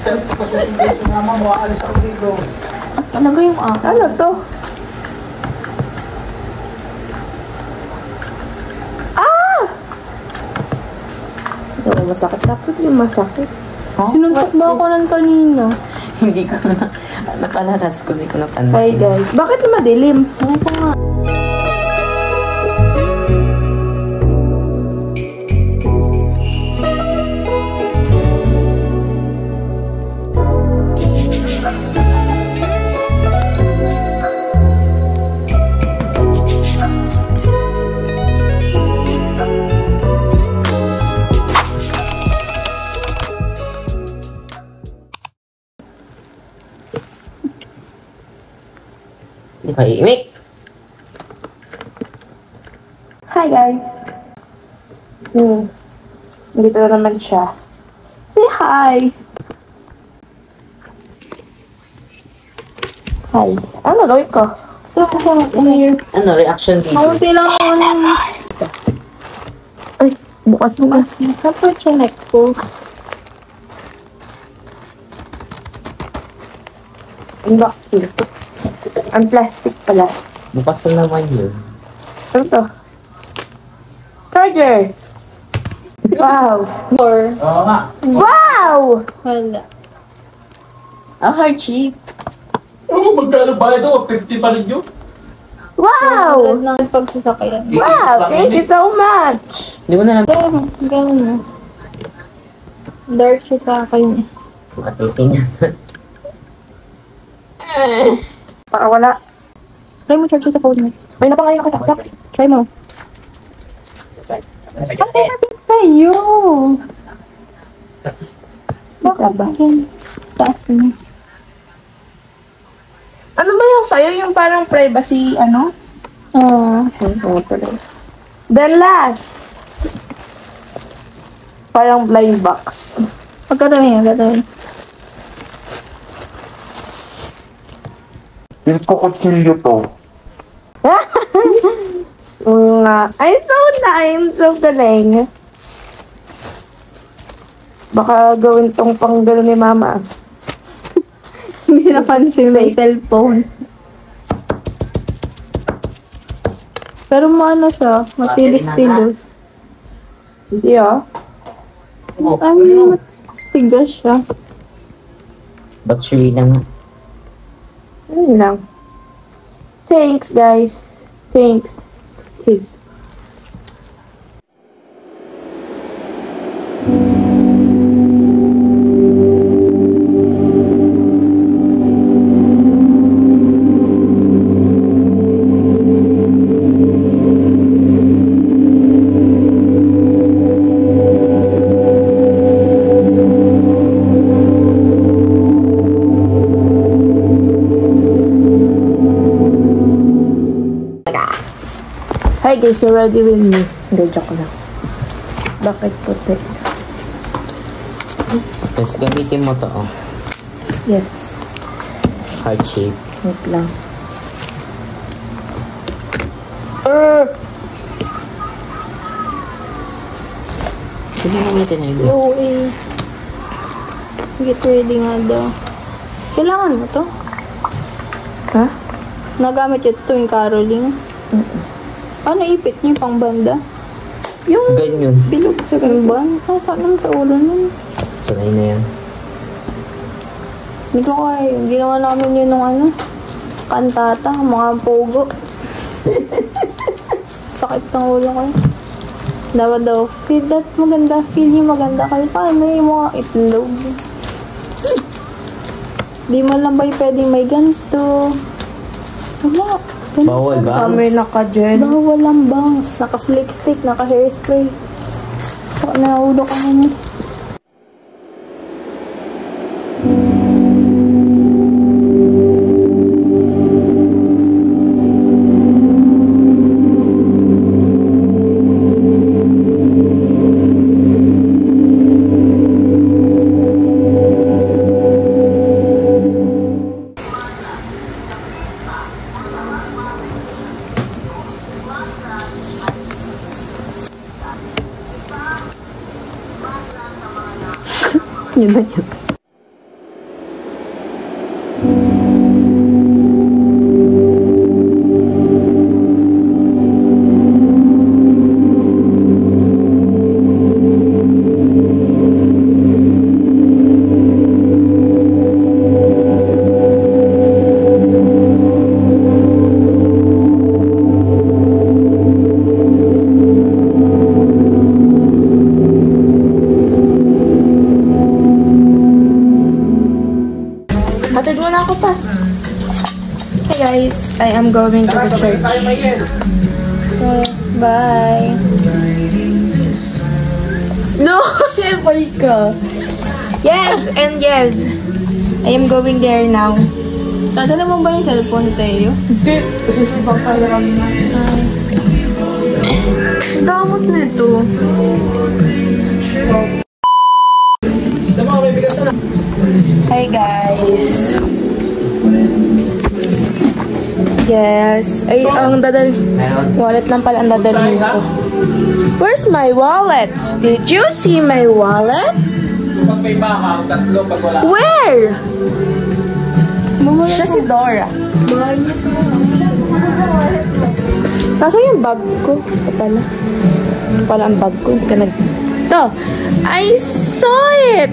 Mama mo, aalis ako dito. Talaga yung ako. Ano to? Ah! Yung masakit. Tapos yung masakit. Sinuntok ba ako ng kanina? Hindi ko na, napalaras ko, hindi ko napansin. Hi guys. Bakit madilim? Ano ko nga? Hindi pa iimik. Hi guys. Dito na naman siya. Say hi. Hi. Ano gawin ko? Ano, reaction video? Kaunti lang ako. Ay, bukas na. Kapag chinek ko. Unboxing. Ang plastic pala. Bukas na naman yun. Ano to? Charger! Wow! Or, Oo nga. Wow! wala. Heart shape. Oo, magkano bayad ako? 50 pa rin yun. Wow! Lang pagsasakyan. Wow! Thank you so much! Hindi ko na lang. Gano'n na. Dark siya sa akin. Matitingnan. Para wala. Try mo charge sa phone mo. May na pa ngayon kasaksak. Try mo. Ang sarap sa'yo. Bakit ba? Taas mo. Ano ba yung sa'yo? Yung parang privacy, ano? Oo. Then last. Parang blind box. Pagkatabi. Yung kukutsilyo to. Ay, so nice. So galing. Baka gawin tong panggalo ni mama. Hindi napansin may cellphone. Pero maano siya, matilis-tilos. Hindi ah. Matigas siya. Battery lang nga. Ayun lang. Thanks, guys. Thanks. Kiss. Hi guys, you're ready with me. Hindi, joke lang. Bakit puti? Tapos gamitin mo to, oh. Yes. Heart shape. Wait lang. Hindi gamitin na yung No box. way. Get ready nga daw. Kailangan mo to? Ha? Nagamit ito tuwing caroling? Paano ipit niyo pang banda? Yung Ganyan. bilog sa Ban? Saan naman sa ulo nun? Sanay na yan. Hindi ko kaya. Ginawa namin yun nung ano, kantata, mga pogo. Sakit ng ulo ko. Dapat daw, feel that maganda, feel niyo maganda kayo. Paano may mga itlog? Di mo lang ba pwedeng may ganito? Wala. Bawal ba? kami naka-jen. Bawal ang bangs. Naka-slick stick, naka-hairspray. Saka naulo ka naman. Hatid mo na ako pa. Hey guys, I am going to the church. Okay, bye. No, balik ka. Yes, and yes. I am going there now. Dadala mo ba yung cellphone ni Teo? Hindi. Kasi ibang kaya kami na. Damot nito. Hi guys. Yes. Ay, ang wallet lang pala ang dadalhin ko. Where's my wallet? Did you see my wallet? Pag may baka, tatlo pag wala. Where? Siya si Dora. Bahay niya to. Nasaan yung bag ko? Ito pala. Ito pala ang bag ko. Hindi ka nag... Ito! I saw it!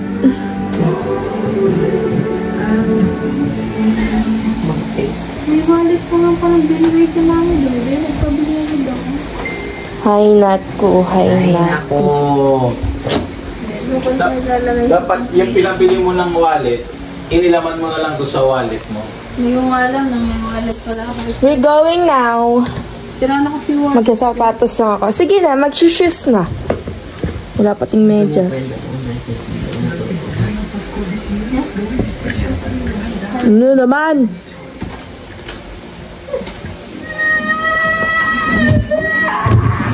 May wallet po nga parang binigay ka namin. Hindi, nagpabili agad ako. Hay nako, hay nako. Ako. Dapat yung pinabili mo ng wallet, inilaman mo na lang doon sa wallet mo. Hindi ko nga alam na may wallet pala ako. We're going now. Sira na kasi wallet. Magkasapatos na ako. Sige na, mag-shoes na. Wala pating medyas. Ano naman?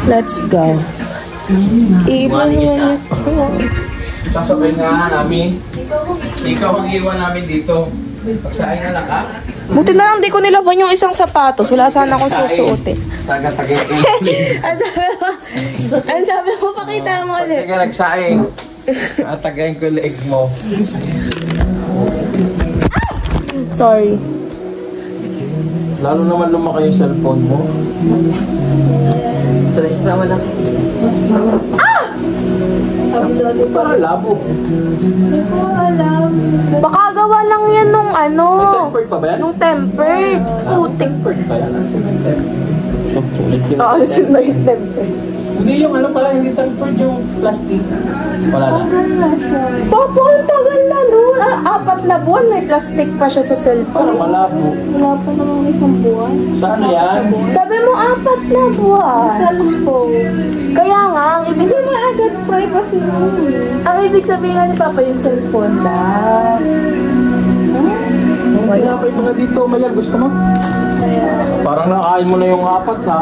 Let's go. Iiwan naman ako. Sasabay nga namin. Ikaw ang iwan namin dito. Pagsain na lang ka. Buti na lang di ko nilaban yung isang sapatos. Wala sana akong susuotin. Taga-tagay ko. Ang sabi mo, pakita mo ulit. Teka, nagsaing. Tagayin ko leg mo. Sorry. Lalo naman lumaki yung cellphone mo. Sama lang. Parang labo. Baka gawa lang yan nung ano. Tempered pa ba yan? Nung tempered. Putik. Tempered pa yan. Oo, alisin na yung tempered. Hindi yung ano pala, hindi tempered yung plastic. Wala na. Papa, ang tagal na nun. 4 na buwan, may plastic pa siya sa Parang cellphone. malabo. Wala pa namang isang buwan. Saan yan? Sabi mo, 4 na buwan. Cellphone. Kaya nga, ang ibig Kasi sabihin, maagad privacy mo eh. ang ibig sabihin nga ni Papa yung cellphone lang. Kaya pa ito nga dito, Mayal. Gusto mo? Parang nakain mo na yung 4 na.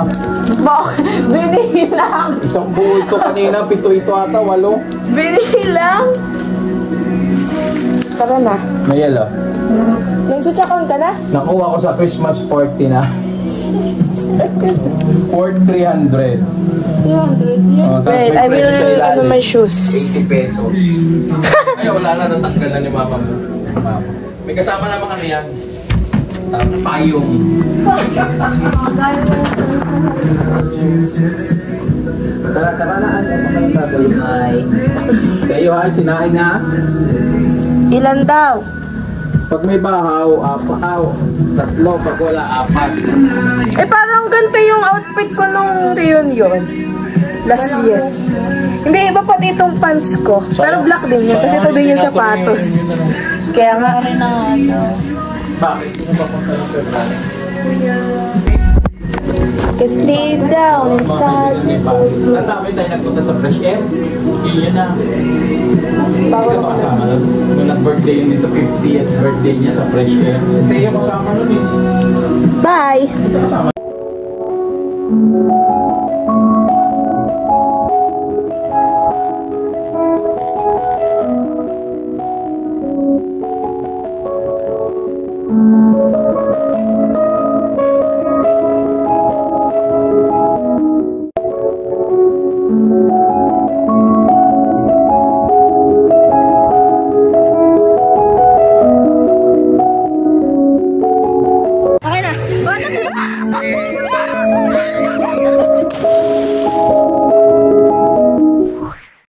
Bakit? Binilang. Isang buo ito kanina, 7 ito ata, 8. Binilang. Tara na. Mayal ah. Nagsutsakon ka na? Nakuha ko sa Christmas party na. For 300. 300 yan. Oh, tapos Wait, may I presyo sa will ilalim. my shoes. 80 pesos. Ay, wala na, natanggal na ni mama mo. Mama. May kasama naman kami yan. Payong. Tara na. Bye. Kayo ha, sinain ha. Ilan daw? Pag may bahaw, 3. Pag wala, 4. Eh parang ganito yung outfit ko nung reunion. Last year. Hindi, iba pati itong pants ko. Pero black din yun. Kasi ito din yung sapatos. Kaya nga. Sorry na nga daw. Bakit? Sino ba punta ng February? Cause deep down inside. Ang dami tayo nagpunta sa Fresh Air. Yun na. Hindi ka ba kasama nun? Nung nag-birthday yun dito, 50th birthday niya sa Fresh Air. Si Teo kasama nun eh. Bye! Hindi ka kasama. Okay na.